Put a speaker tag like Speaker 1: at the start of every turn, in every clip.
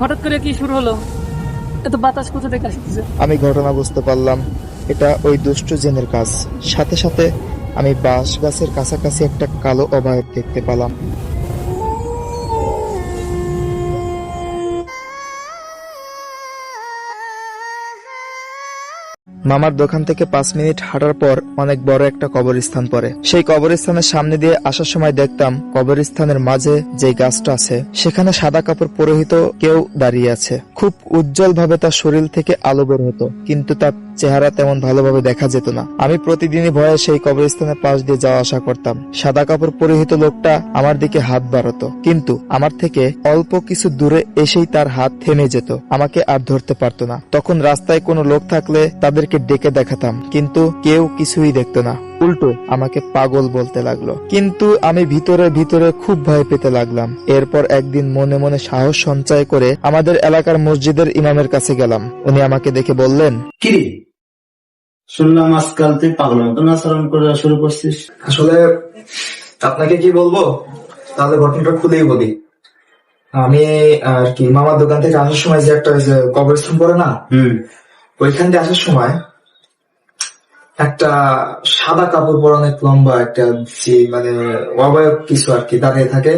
Speaker 1: হঠাৎ করে কি শুরু হলো? এত বাতাস কোথা থেকে আসতেছে?
Speaker 2: আমি ঘটনা বুঝতে পারলাম, এটা ওই দুষ্টু জিনের কাজ। সাথে সাথে আমি বাঁশ গাছের কাছাকাছি একটা কালো অবায়ব দেখতে পেলাম। মামার দোকান থেকে 5 মিনিট হাঁটার পর অনেক বড় একটা কবরস্থান পড়ে। সেই কবরস্থানের সামনে দিয়ে আসার সময় দেখতাম কবরস্থানের মাঝে যে গাছটা আছে সেখানে সাদা কাপড় পরিহিত কেউ দাঁড়িয়ে আছে। খুব উজ্জ্বল ভাবে তার শরীর থেকে আলো বের হতো, কিন্তু তার চেহারা তেমন ভালোভাবে দেখা যেত না। আমি প্রতিদিনই ভয়ে সেই কবরস্থানের পাশ দিয়ে যাওয়া আসা করতাম। সাদা কাপড় পরিহিত লোকটা আমার দিকে হাত বাড়াতো, কিন্তু আমার থেকে অল্প কিছু দূরে এসেই তার হাত থেমে যেত, আমাকে আর ধরতে পারতো না। তখন রাস্তায় কোনো লোক থাকলে তাদেরকে ডেকে দেখাতাম, কিন্তু কেউ কিছুই দেখতো না, উল্টো আমাকে পাগল বলতে লাগলো। কিন্তু আমি ভিতরে ভিতরে খুব ভয় পেতে লাগলাম। এরপর একদিন মনে মনে সাহস সঞ্চয় করে আমাদের এলাকার মসজিদের ইমামের কাছে গেলাম। উনি আমাকে দেখে বললেন,
Speaker 3: কিরে, শুনলাম আজকাল তুই পাগলের মতন আচরণ করে শুরু করছিস।
Speaker 2: আসলে আপনাকে কি বলবো, তাহলে ঘটনাটা খুলেই বলি। আমি আর কি মামার দোকান থেকে আসার সময় যে একটা কবরস্থান পড়ে না, ওইখান দিয়ে আসার সময় একটা সাদা কাপড় পরা অনেক লম্বা একটা যে অবয়ব কিছু আর কি দাঁড়িয়ে থাকে,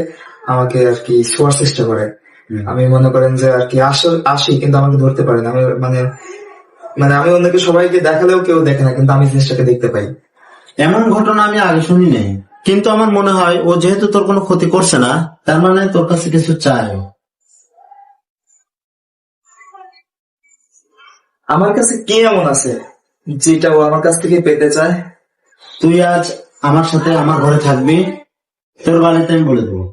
Speaker 2: আমাকে আর কি ছোঁয়ার চেষ্টা করে। আমি মনে করেন যে আর কি আসি, কিন্তু আমাকে ধরতে পারে না। আমি আমি অন্যকে সবাইকে দেখালেও কেউ দেখে না, কিন্তু আমি জিনিসটাকে দেখতে পাই।
Speaker 3: এমন ঘটনা আমি আগে শুনি নাই, কিন্তু আমার মনে হয় ও যেহেতু তোর কোনো ক্ষতি করছে না, তার মানে তোর কাছে কিছু চায়।
Speaker 2: আমার কাছে কি এমন আছে যেটা ও আমার কাছ থেকে পেতে চায়?
Speaker 3: তুই আজ আমার সাথে আমার ঘরে থাকবি, তোর বাড়িতে আমি বলে দেবো।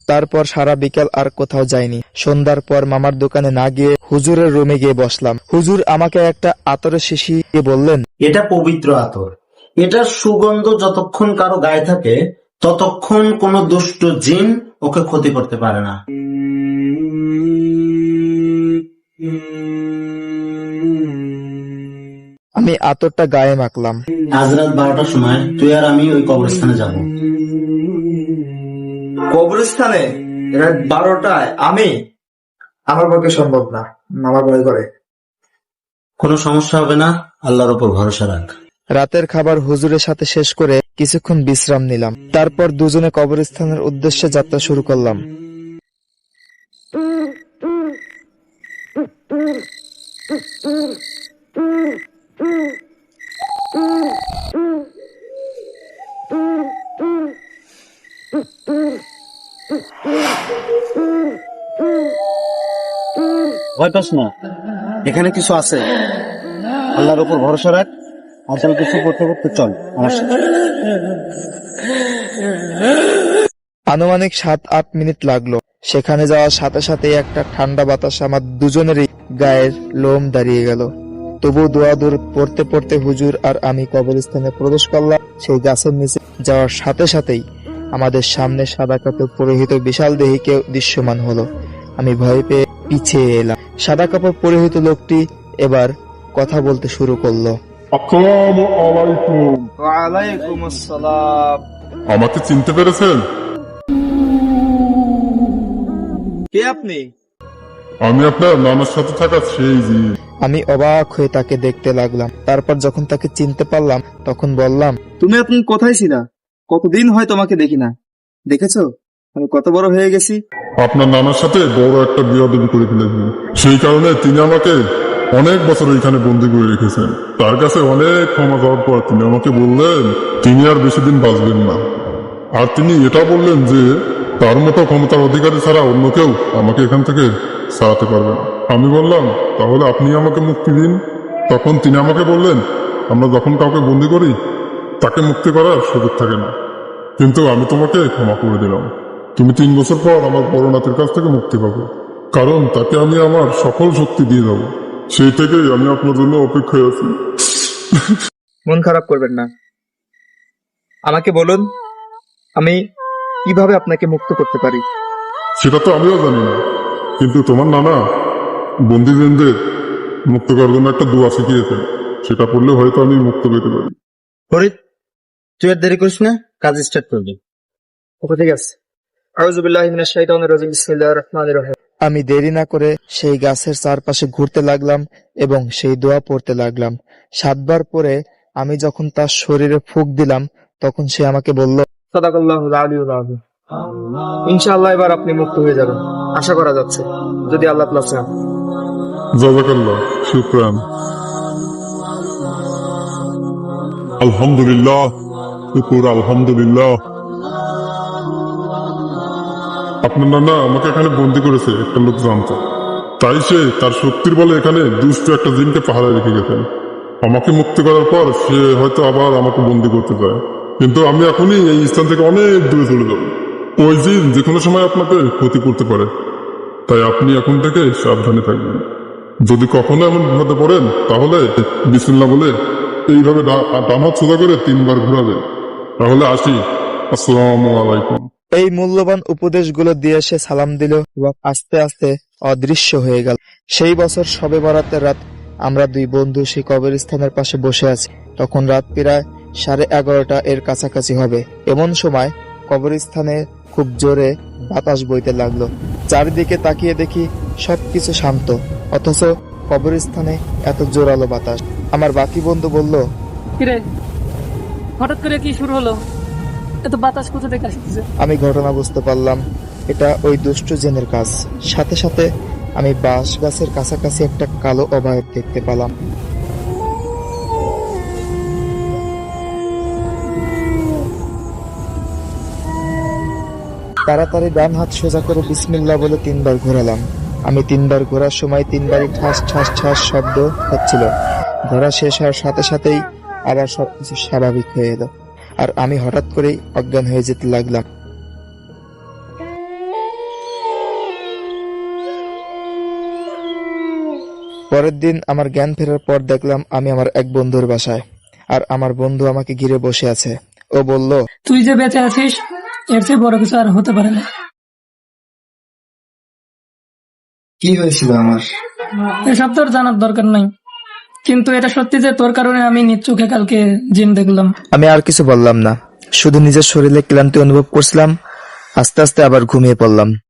Speaker 2: তারপর সারা বিকেল আর কোথাও যাইনি। সন্ধ্যার পর মামার দোকানে না গিয়ে হুজুরের রুমে গিয়ে বসলাম। হুজুর আমাকে একটা আতরের শিশি দিয়ে বললেন,
Speaker 3: এটা পবিত্র আতর, এটার সুগন্ধ যতক্ষণ কারো গায়ে থাকে ততক্ষণ কোনো দুষ্ট জিন ওকে ক্ষতি করতে পারে না।
Speaker 2: আমি আতরটা গায়ে মাখলাম।
Speaker 3: আজ রাত 12টার সময় তুই আর আমি ওই কবরস্থানে যাব।
Speaker 2: কবরস্থানে রাত 12টায়? আমার পক্ষে সম্ভব না, আমার ভয় করে।
Speaker 3: কোনো সমস্যা হবে না, আল্লাহর উপর ভরসা রাখ।
Speaker 2: রাতের খাবার হুজুরের সাথে শেষ করে কিছুক্ষণ বিশ্রাম নিলাম। তারপর দুজনে কবরস্থানের উদ্দেশ্যে যাত্রা শুরু করলাম।
Speaker 3: ভয় পাস না, এখানে কিছু আছে, আল্লাহর উপর ভরসা রাখ। আজকাল কিছু করতে করতে চল আমার সাথে।
Speaker 2: আনুমানিক 7-8 মিনিট লাগলো। সেখানে যাওয়ার সাথে সাথে একটা ঠান্ডা বাতাস আমার দুজনেরই গায়ের লোম দাঁড়িয়ে গেল। তবু দোয়া দূর পড়তে পড়তে হুজুর আর আমি কবরস্থানে প্রবেশ করলাম। সেই গাছের নিচে যাওয়ার সাথে সাথেই আমাদের সামনে সাদা কাপড় পরিহিত বিশাল দেহী কেউ দৃশ্যমান হলো। আমি ভয় পেয়ে পিছিয়ে এলাম। সাদা কাপড় পরিহিত লোকটি এবার কথা বলতে শুরু করলো।
Speaker 4: আসসালামু আলাইকুম।
Speaker 2: ওয়ালাইকুম আসসালাম।
Speaker 4: আমাকে চিনতে পেরেছেন?
Speaker 2: কে আপনি?
Speaker 4: আমি আপনার নানার সাথে থাকা সেই জিন।
Speaker 2: আমি অবাক হয়ে তাকে দেখতে লাগলাম। তারপর যখন তাকে চিনতে পারলাম তখন বললাম,
Speaker 5: তুমি আপনি কোথায় ছিলা? কতদিন হয় তোমাকে দেখি না। দেখেছো আমি কত বড় হয়ে গেছি?
Speaker 4: আপনার নানার সাথে বড় একটা বিয়াদবি করে ফেলেছেন, সেই কারণে তিনি আমাকে অনেক বছর ওইখানে বন্দি করে রেখেছেন। তার কাছে অনেক ক্ষমা চাওয়ার পর তিনি আমাকে বললেন তিনি আর বেশি দিন বাঁচবেন না। আর তিনি এটা বললেন যে তার মতো ক্ষমতার অধিকারী ছাড়া অন্য কেউ আমাকে এখান থেকে ছাড়াতে পারবে না। আমি বললাম, তাহলে আপনি আমাকে মুক্তি দিন। তখন তিনি আমাকে বললেন, আমরা যখন কাউকে বন্দি করি তাকে মুক্তি করার সুযোগ থাকে না, কিন্তু আমি তোমাকে ক্ষমা করে দিলাম। তুমি 3 বছর পর আমার বড় নাতির কাছ থেকে মুক্তি পাবে, কারণ তাকে আমি আমার সকল শক্তি দিয়ে দেবো। সেই থেকেই আমি আপনার জন্য অপেক্ষায় আছি।
Speaker 5: মন খারাপ করবেন না, আমাকে বলুন আমি কিভাবে আপনাকে মুক্ত করতে পারি।
Speaker 4: সেটা তো আমিও জানি না, কিন্তু তোমার নানা বন্দীজনদের মুক্ত করার জন্য একটা দোয়া শিখিয়েছেন, সেটা পড়লে হয়তো আমি মুক্ত পেতে পারি।
Speaker 3: ফরিদ, তুই আর দেরি করিস না, কাজ স্টার্ট করবি।
Speaker 5: ওকে, ঠিক আছে। আউযু বিল্লাহি মিনাশ শাইতানির রাজিম। বিসমিল্লাহির রহমানির রহিম।
Speaker 2: আমি দেরি না করে সেই গাছের চারপাশে ঘুরতে লাগলাম এবং সেই দোয়া পড়তে লাগলাম। 7 বার পরে আমি যখন তার শরীরে ফুঁক দিলাম, তখন সে আমাকে বলল,
Speaker 5: সাদাকাল্লাহুল আলিয়্যুল আযীম। ইনশাআল্লাহ এবার আপনি মুক্ত হয়ে যাবেন, আশা করা যাচ্ছে, যদি আল্লাহ তাআলা চান।
Speaker 4: জাযাকাল্লাহ, শুকরান। আলহামদুলিল্লাহ, শুকুর আলহামদুলিল্লাহ। আপনার নানা আমাকে এখানে বন্দি করেছে একটা লোক জানতো, তাই সে তার শক্তির বলে এখানে দুষ্ট একটা জিনকে পাহারায় রেখে গেছেন। আমাকে মুক্তি করার পর সে হয়তো আবার আমাকে বন্দি করতে চায়, কিন্তু আমি এখনই এই স্থান থেকে অনেক দূরে চলে যাব। ওই জিন যে কোনো সময় আপনাকে ক্ষতি করতে পারে, তাই আপনি এখন থেকে সাবধানে থাকবেন। যদি কখনো এমন বিপদে পড়েন তাহলে বিসমিল্লাহ বলে এইভাবে ডান হাত সোজা করে 3 বার ঘোরাবেন। তাহলে আসি, আসসালামু আলাইকুম।
Speaker 2: এই মূল্যবান উপদেশগুলো দিয়ে সে সালাম দিল এবং আস্তে আস্তে অদৃশ্য হয়ে গেল। সেই বছর শবে বরাতের রাত আমরা 2 বন্ধু সেই কবরস্থানের পাশে বসে আছি। তখন রাত প্রায় 11:30 এর কাছাকাছি হবে। এমন সময় কবরস্থানে খুব জোরে বাতাস বইতে লাগলো। চারিদিকে তাকিয়ে দেখি সবকিছু শান্ত, অথচ কবরস্থানে এত জোরালো বাতাস। আমার বাকি বন্ধু বলল,
Speaker 1: কিরে, হঠাৎ করে কি শুরু হলো? এত বাতাস কোথা থেকে আসতেছে?
Speaker 2: আমি ঘটনা বুঝতে পারলাম, এটা ওই দুষ্ট জিনের কাজ। সাথে সাথে আমি বাঁশ গাছের কাছাকাছি একটা কালো অবয়ব দেখতে পেলাম। তাড়াতাড়ি ডান হাত সোজা করে বিসমিল্লাহ বলে 3 বার ঘোরালাম। আমি 3 বার ঘোরার সময় 3 বারই ঠাস ঠাস ঠাস শব্দ হচ্ছিল। ঘোরা শেষ হওয়ার সাথে সাথেই আবার সবকিছু স্বাভাবিক হয়ে এলো, আর আমি হঠাৎ করেই অজ্ঞান হয়ে যেতে লাগলাম। পরের দিন আমার জ্ঞান ফেরার পর দেখলাম আমি আমার এক বন্ধুর বাসায়, আর আমার বন্ধু আমাকে ঘিরে বসে আছে। ও বলল,
Speaker 1: তুই যে বেঁচে আছিস, এর চেয়ে বড় কিছু আর হতে পারে না।
Speaker 2: কি হয়েছিল আমার?
Speaker 1: এসব তোর জানার দরকার নাই, কিন্তু এটা সত্যি যে তোর কারণে আমি নিজ চোখে কালকে জিন দেখলাম।
Speaker 2: আমি আর কিছু বললাম না, শুধু নিজের শরীরে ক্লান্তি অনুভব করছিলাম। আস্তে আস্তে আবার ঘুমিয়ে পড়লাম।